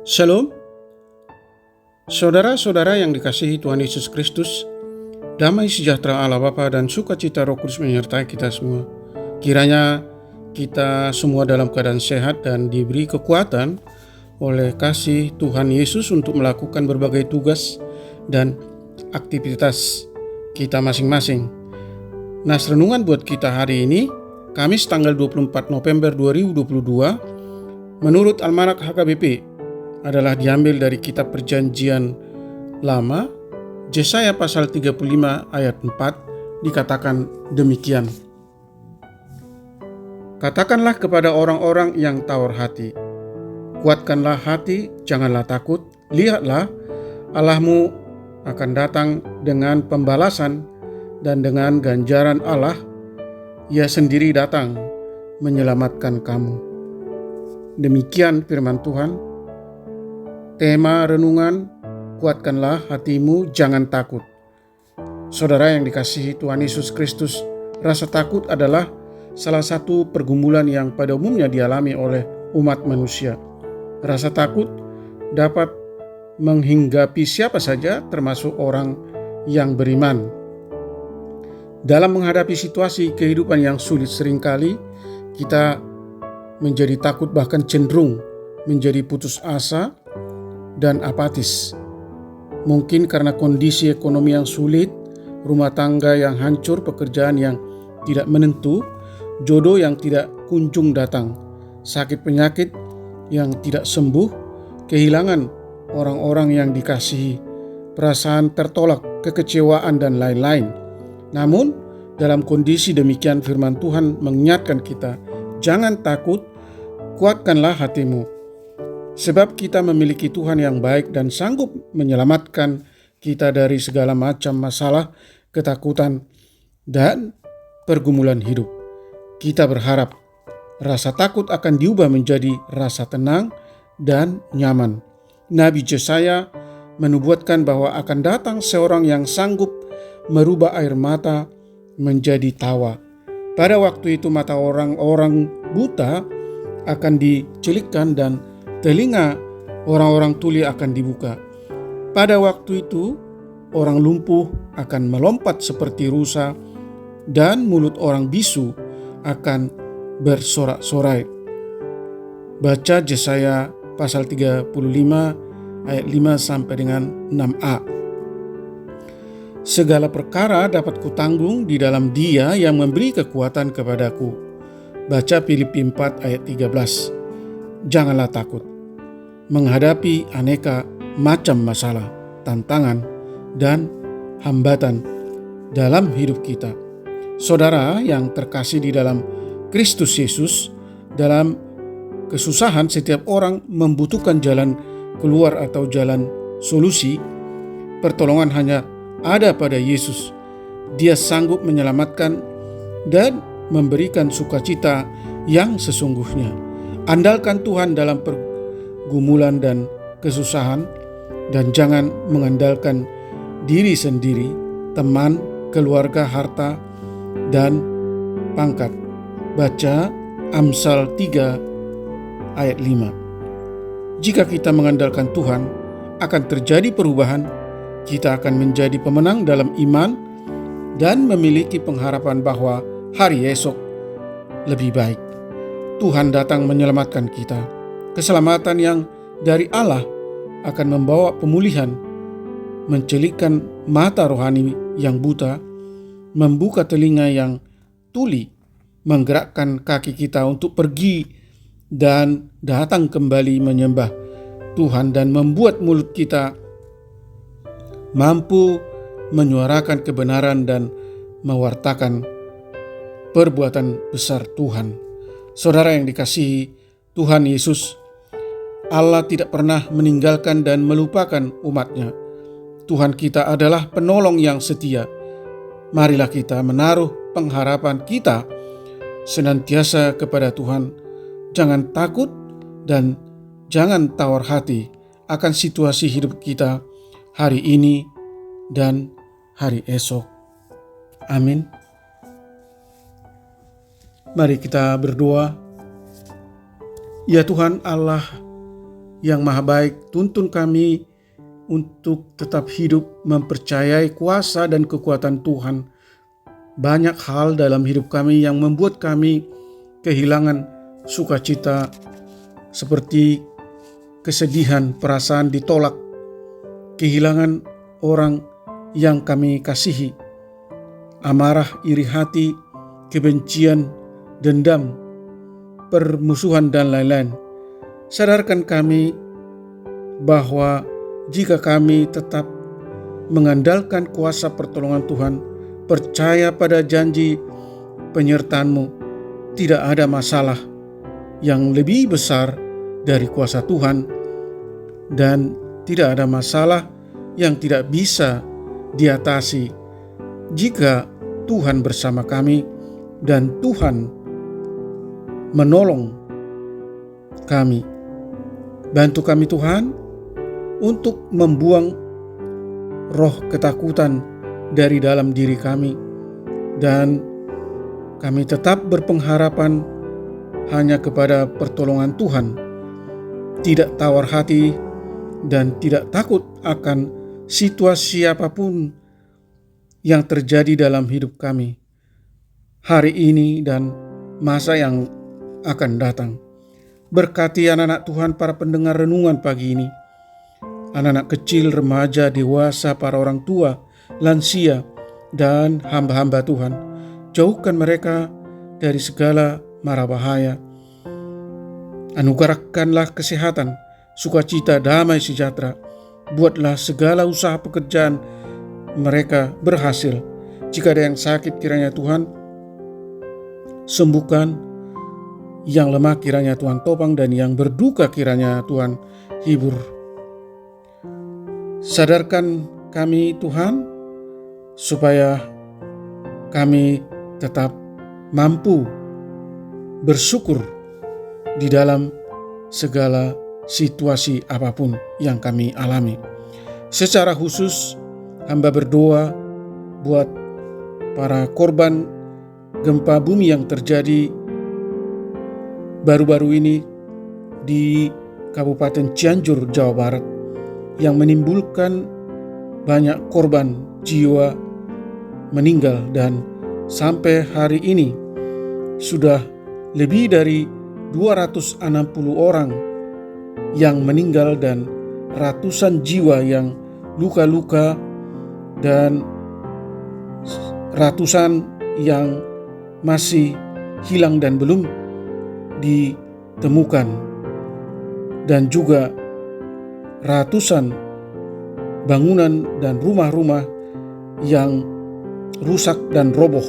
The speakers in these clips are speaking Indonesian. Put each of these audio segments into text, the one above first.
Shalom, saudara-saudara yang dikasihi Tuhan Yesus Kristus, damai sejahtera Allah Bapa dan sukacita Roh Kudus menyertai kita semua. Kiranya kita semua dalam keadaan sehat dan diberi kekuatan oleh kasih Tuhan Yesus untuk melakukan berbagai tugas dan aktivitas kita masing-masing. Nas renungan buat kita hari ini, Kamis tanggal 24 November 2022, menurut Almanak HKBP, adalah diambil dari kitab Perjanjian Lama, Yesaya pasal 35 ayat 4, dikatakan demikian. Katakanlah kepada orang-orang yang tawar hati, kuatkanlah hati, janganlah takut. Lihatlah, Allahmu akan datang dengan pembalasan dan dengan ganjaran Allah, Ia sendiri datang menyelamatkan kamu. Demikian firman Tuhan. Tema renungan, kuatkanlah hatimu, jangan takut. Saudara yang dikasihi Tuhan Yesus Kristus, rasa takut adalah salah satu pergumulan yang pada umumnya dialami oleh umat manusia. Rasa takut dapat menghinggapi siapa saja, termasuk orang yang beriman. Dalam menghadapi situasi kehidupan yang sulit, seringkali kita menjadi takut, bahkan cenderung menjadi putus asa dan apatis. Mungkin karena kondisi ekonomi yang sulit, rumah tangga yang hancur, pekerjaan yang tidak menentu, jodoh yang tidak kunjung datang, sakit penyakit yang tidak sembuh, kehilangan orang-orang yang dikasihi, perasaan tertolak, kekecewaan, dan lain-lain. Namun, dalam kondisi demikian firman Tuhan mengingatkan kita, jangan takut, kuatkanlah hatimu. Sebab kita memiliki Tuhan yang baik dan sanggup menyelamatkan kita dari segala macam masalah, ketakutan, dan pergumulan hidup. Kita berharap rasa takut akan diubah menjadi rasa tenang dan nyaman. Nabi Yesaya menubuatkan bahwa akan datang seorang yang sanggup merubah air mata menjadi tawa. Pada waktu itu mata orang-orang buta akan dicelikkan dan telinga orang-orang tuli akan dibuka. Pada waktu itu, orang lumpuh akan melompat seperti rusa dan mulut orang bisu akan bersorak-sorai. Baca Yesaya pasal 35 ayat 5 sampai dengan 6a. Segala perkara dapat kutanggung di dalam Dia yang memberi kekuatan kepadaku. Baca Filipi 4 ayat 13. Janganlah takut menghadapi aneka macam masalah, tantangan, dan hambatan dalam hidup kita. Saudara yang terkasih di dalam Kristus Yesus, dalam kesusahan setiap orang membutuhkan jalan keluar atau jalan solusi. Pertolongan hanya ada pada Yesus. Dia sanggup menyelamatkan dan memberikan sukacita yang sesungguhnya. Andalkan Tuhan dalam pergumulan dan kesusahan, dan jangan mengandalkan diri sendiri, teman, keluarga, harta, dan pangkat. Baca Amsal 3 ayat 5. Jika kita mengandalkan Tuhan, akan terjadi perubahan. Kita akan menjadi pemenang dalam iman dan memiliki pengharapan bahwa hari esok lebih baik. Tuhan datang menyelamatkan kita. Keselamatan yang dari Allah akan membawa pemulihan, mencelikkan mata rohani yang buta, membuka telinga yang tuli, menggerakkan kaki kita untuk pergi dan datang kembali menyembah Tuhan, dan membuat mulut kita mampu menyuarakan kebenaran dan mewartakan perbuatan besar Tuhan. Saudara yang dikasihi Tuhan Yesus, Allah tidak pernah meninggalkan dan melupakan umat-Nya. Tuhan kita adalah penolong yang setia. Marilah kita menaruh pengharapan kita senantiasa kepada Tuhan. Jangan takut dan jangan tawar hati akan situasi hidup kita hari ini dan hari esok. Amin. Mari kita berdoa. Ya Tuhan Allah yang Maha Baik, tuntun kami untuk tetap hidup mempercayai kuasa dan kekuatan Tuhan. Banyak hal dalam hidup kami yang membuat kami kehilangan sukacita, seperti kesedihan, perasaan ditolak, kehilangan orang yang kami kasihi, amarah, iri hati, kebencian, dendam, permusuhan, dan lain-lain. Sadarkan kami bahwa jika kami tetap mengandalkan kuasa pertolongan Tuhan, percaya pada janji penyertaan-Mu, tidak ada masalah yang lebih besar dari kuasa Tuhan, dan tidak ada masalah yang tidak bisa diatasi jika Tuhan bersama kami dan Tuhan menolong kami. Bantu kami Tuhan untuk membuang roh ketakutan dari dalam diri kami, dan kami tetap berpengharapan hanya kepada pertolongan Tuhan, tidak tawar hati dan tidak takut akan situasi apapun yang terjadi dalam hidup kami hari ini dan masa yang akan datang. Berkati anak-anak Tuhan, para pendengar renungan pagi ini, anak-anak kecil, remaja, dewasa, para orang tua, lansia, dan hamba-hamba Tuhan. Jauhkan mereka dari segala mara bahaya. Anugerahkanlah kesehatan, sukacita, damai sejahtera. Buatlah segala usaha pekerjaan mereka berhasil. Jika ada yang sakit, kiranya Tuhan sembuhkan. Yang lemah kiranya Tuhan topang, dan yang berduka kiranya Tuhan hibur. Sadarkan kami Tuhan, supaya kami tetap mampu bersyukur di dalam segala situasi apapun yang kami alami. Secara khusus, hamba berdoa buat para korban gempa bumi yang terjadi baru-baru ini di Kabupaten Cianjur, Jawa Barat, yang menimbulkan banyak korban jiwa meninggal, dan sampai hari ini sudah lebih dari 260 orang yang meninggal dan ratusan jiwa yang luka-luka dan ratusan yang masih hilang dan belum ditemukan, dan juga ratusan bangunan dan rumah-rumah yang rusak dan roboh.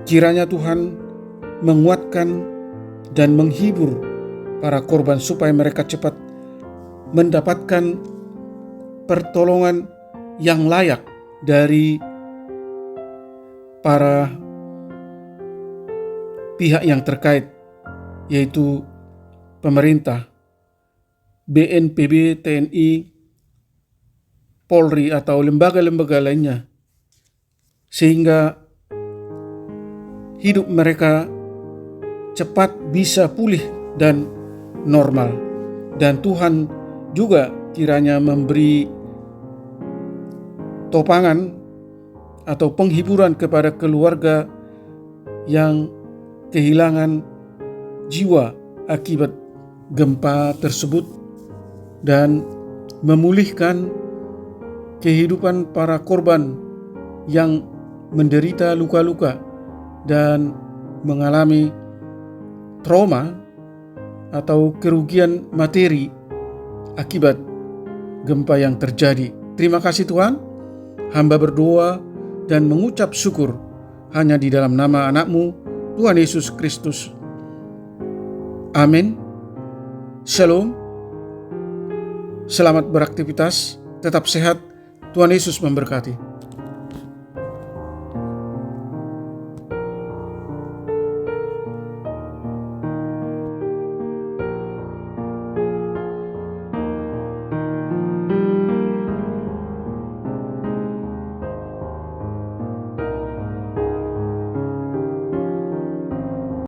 Kiranya Tuhan menguatkan dan menghibur para korban supaya mereka cepat mendapatkan pertolongan yang layak dari para pihak yang terkait, yaitu pemerintah, BNPB, TNI, Polri, atau lembaga-lembaga lainnya, sehingga hidup mereka cepat bisa pulih dan normal. Dan Tuhan juga kiranya memberi topangan atau penghiburan kepada keluarga yang kehilangan jiwa akibat gempa tersebut, dan memulihkan kehidupan para korban yang menderita luka-luka dan mengalami trauma atau kerugian materi akibat gempa yang terjadi. Terima kasih Tuhan, hamba berdoa dan mengucap syukur hanya di dalam nama anak-Mu, Tuhan Yesus Kristus. Amin. Shalom. Selamat beraktivitas, tetap sehat. Tuhan Yesus memberkati.